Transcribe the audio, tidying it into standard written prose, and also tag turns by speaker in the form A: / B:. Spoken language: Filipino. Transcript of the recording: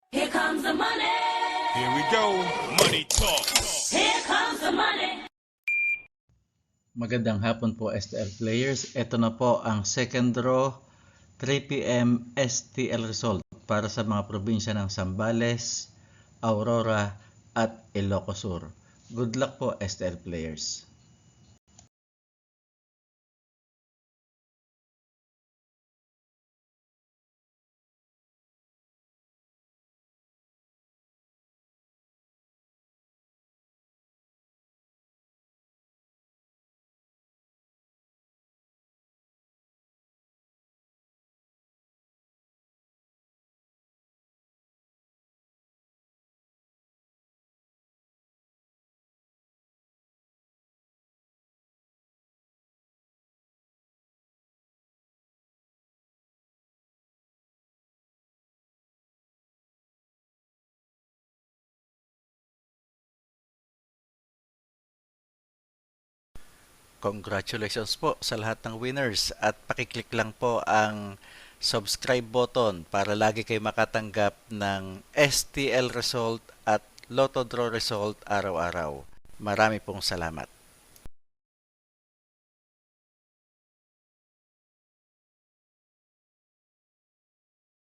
A: Here comes the money.
B: Here we go. Money talk.
A: Here comes the money.
C: Magandang hapon po STL players. Ito na po ang second draw 3 PM STL result para sa mga probinsya ng Zambales, Aurora at Ilocos Sur. Good luck po STL players. Congratulations po sa lahat ng winners at pakiclick lang po ang subscribe button para lagi kayo makatanggap ng STL result at Lotto Draw result araw-araw. Marami pong salamat.